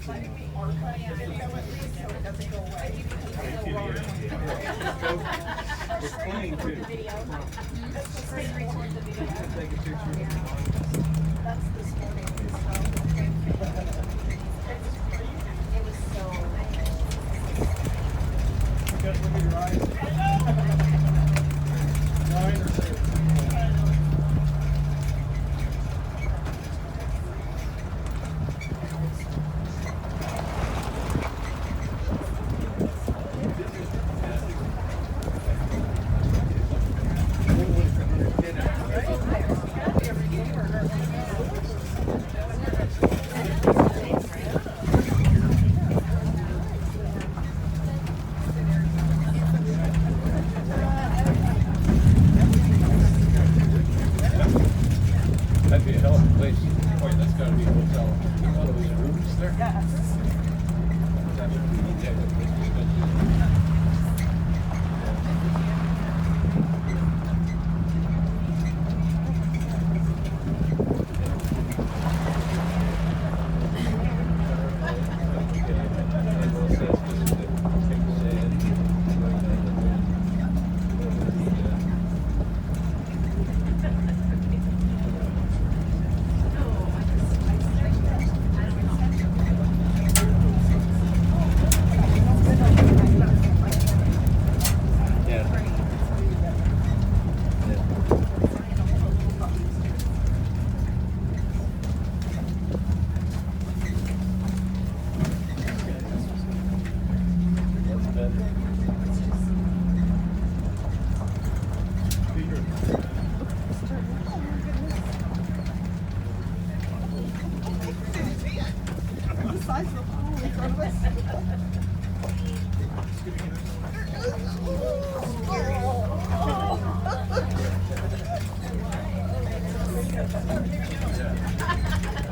It's playing too. Take a picture. That's this morning. It was so nice. You guys look at your eyes. 9 or 6. That'd be a hell of a place. Boy, that's gotta be a hotel. All those rooms there. Yes. That would be, yeah,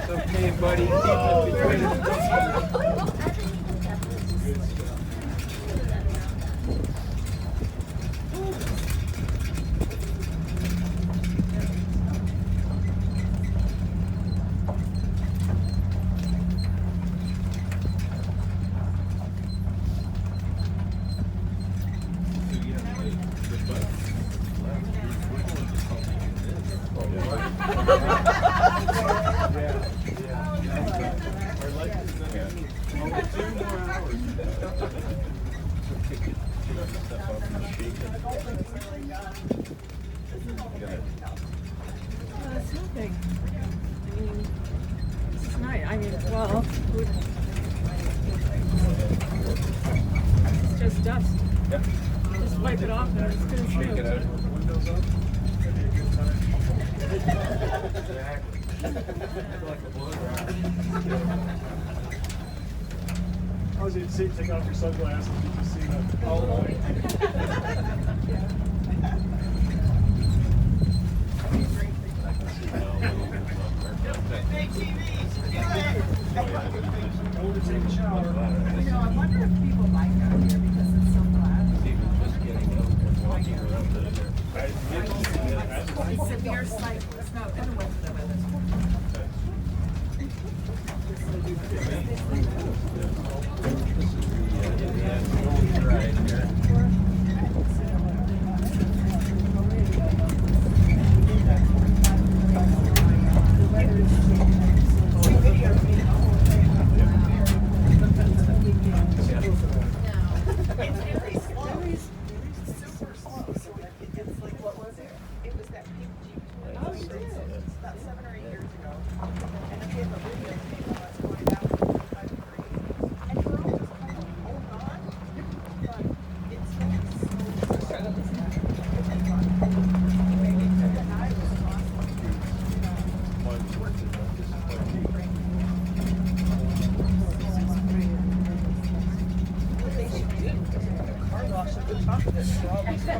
It's okay, buddy. Keep it between us. It's nothing. I mean, it's nice. I mean, well, it's just dust. Yep. Just wipe it off and it's good as Shake it new. out. Windows up. That'd be a good time. Exactly. Like a blood ride. I was going to say, take off your sunglasses. You just see the all the way. Big TVs. Get ready. Go to take a shower. You know, I wonder if people like out here because it's so flat. Severe cyclists. No, in the winter the weather's super slow. So it's like, what was it? It was that pink Jeep. Oh, it is. About 7 or 8 years ago. And then we have a video of people that's going down 45 degrees. And we're all just kind of hold on. But it's like so slow. And I was awesome. What they should do is put a car wash at the top of this for all these cars.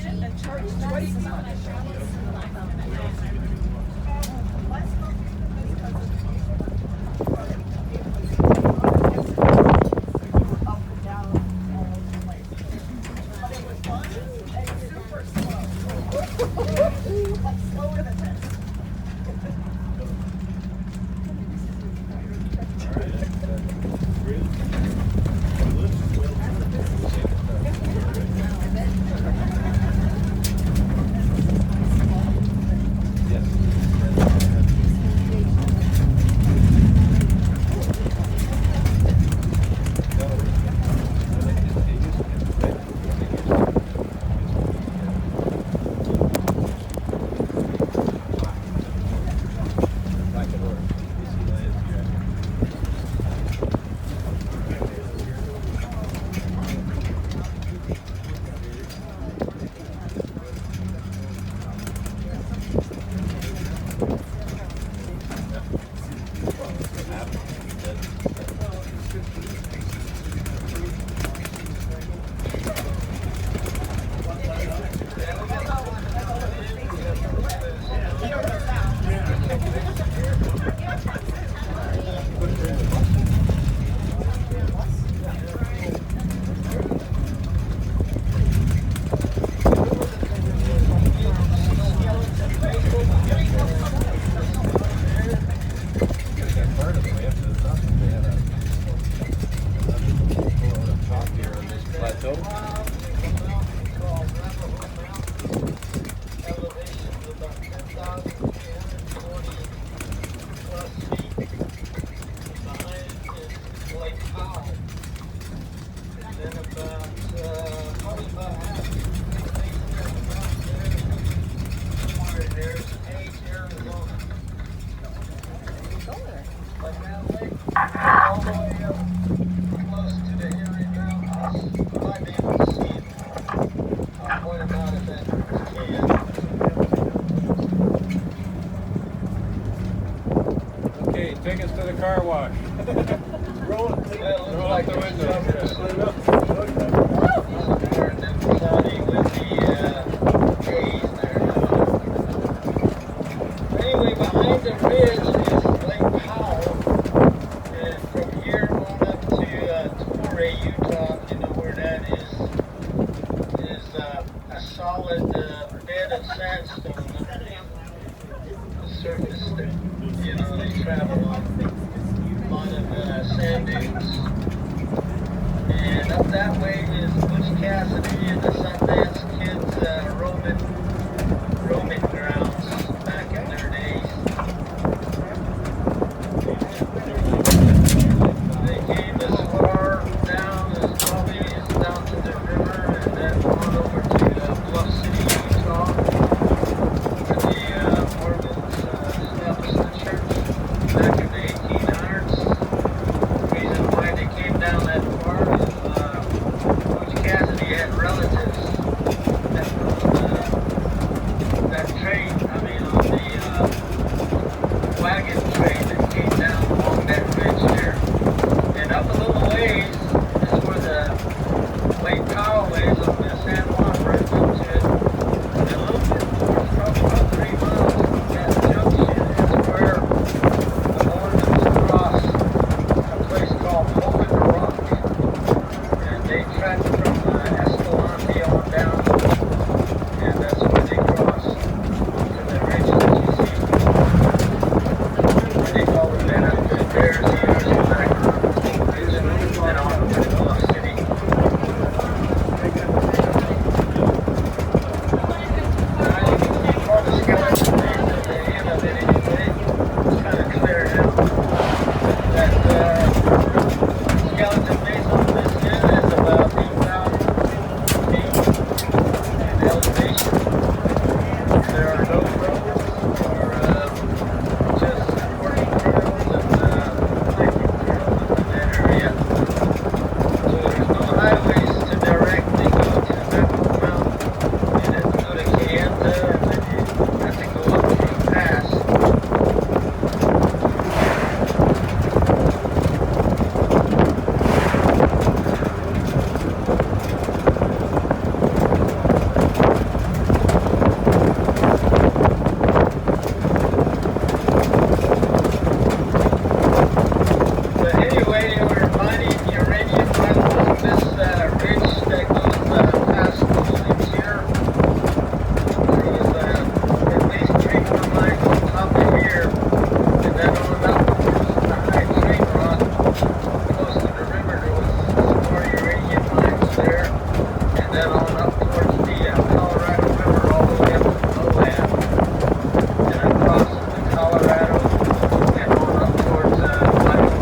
And charge twice as much. Up and down all over the place. But it was fun and super slow. Like slower than this. tickets to the car wash. Roll it. Roll up the window. Anyway, behind the ridge is Lake Powell, and from here on up to Torrey, Utah, you know where that is a solid bed of sandstone underneath the surface that, you know, they travel on. A lot of sand dunes. And up that way is Butch Cassidy and the Sundance Kids roaming grounds back in their days. They came as far down as probably down to the river and then on over to Bluff City, Utah, where the Mormons established the church back in the 1800s. The reason why they came down that far is Butch Cassidy had relatives that that train, I mean on the wagon train that came down along that ridge there. And up a little ways is where the Lake Powell is on the San Juan right up to it. And a little bit more, probably about 3 miles from that junction is where the Mormons cross a place called Hogan Rock. And they tracked from Escalante on down, and that's where they crossed to the ridge that you see. They call it that up to Bears, Eaters, and Background Ridge, and on to Bluff City. Now you can see more of the skeleton base at the end of it anyway. It's kind of clear now. That skeleton base on this end is about 8,000 feet in elevation. There are no roads or just working trails and hiking trails in that area. So there's no highways to directly go to Navajo Mountain. You have to go to Kayenta and then you have to go up through a pass. But anyway, they were mining uranium right along this ridge that goes past the village here. There was at least 3 more mines on top of here, and then on up towards the high train run close to the river, there was some more uranium mines there, and then on up towards the Colorado River all the way up to Lowland, and across the Colorado, and on up towards Wyoming.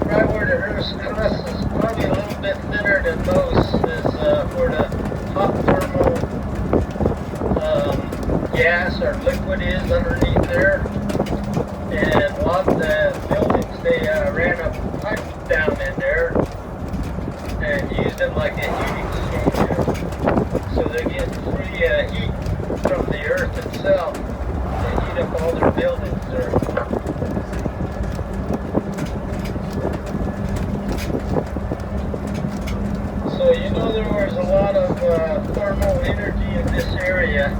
right where the Earth's crust is probably a little bit thinner than most. gas or liquid is underneath there. And a lot of the buildings, they ran a pipe down in there and used it like a heating exchanger. So they're getting free heat from the earth itself to heat up all their buildings there. So you know there was a lot of thermal energy in this area.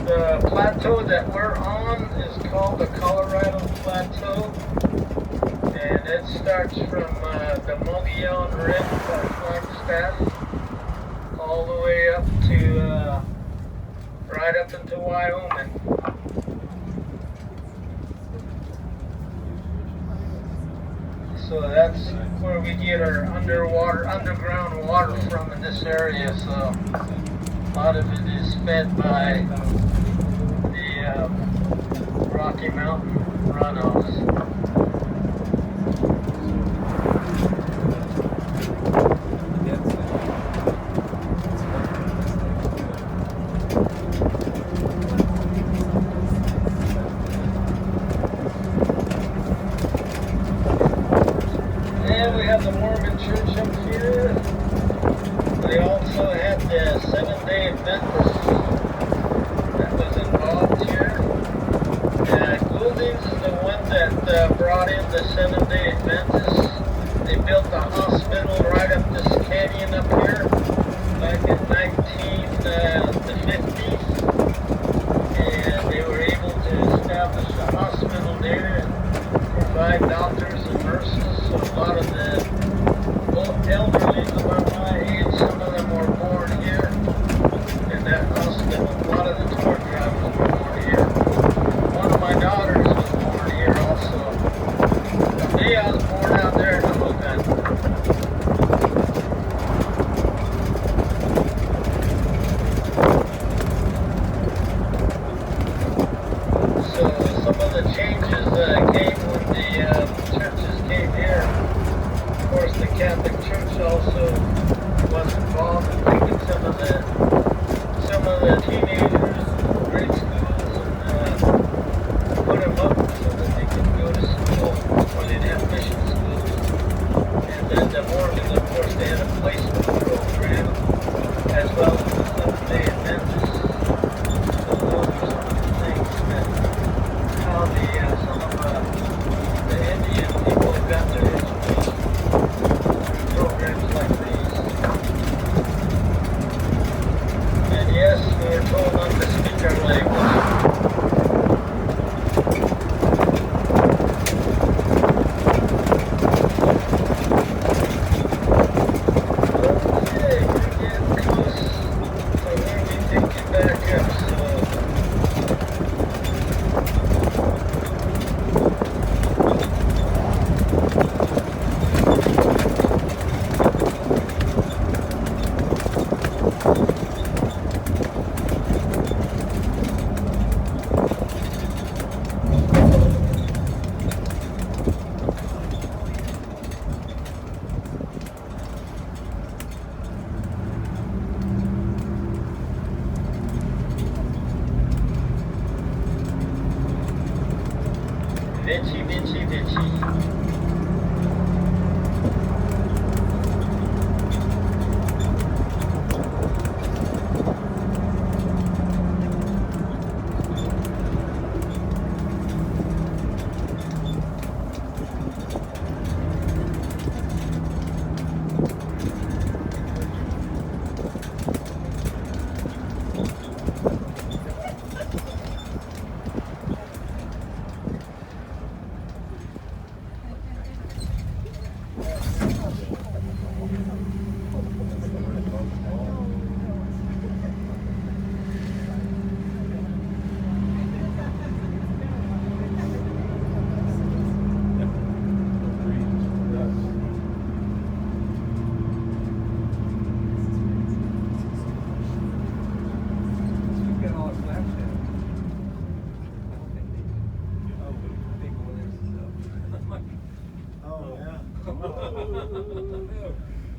The plateau that we're on is called the Colorado Plateau, and it starts from the Mogollon Rim by Flagstaff all the way up to right up into Wyoming. So that's where we get our underground water from in this area. So a lot of it is fed by the Rocky Mountain runoffs. And we have the Mormon church up here. We also had the Seventh-day Adventists that was involved here. Goulding's is the one that brought in the Seventh-day Adventists. They built a hospital right up this canyon up here back in 1950s. And they were able to establish a hospital there and provide doctors and nurses. So a lot of the elderly about my age, some of them were born here in that hospital. A lot of the tour drivers were born here. One of my daughters was born here also. The day I was born out there in the Hogan. So some of the changes came when the churches came here. Of course, the Catholic Church also was involved in taking some of the teenagers, grade schools, and put them up so that they could go to school, or they'd have mission schools. And then the Mormons, of course, they had a placement program, as well as the Seventh-day Adventists. So those are some of the things that how some of the Indian people got their education through programs like these. And yes, we were told not to speak our language. Okay, we're getting close to where we take it back up. Vichy, Vichy, Vichy.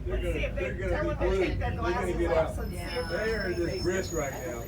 They're Let's see if gonna they be tell them to glued. take their They're gonna glasses get off out. so see if They are they just brisk right now.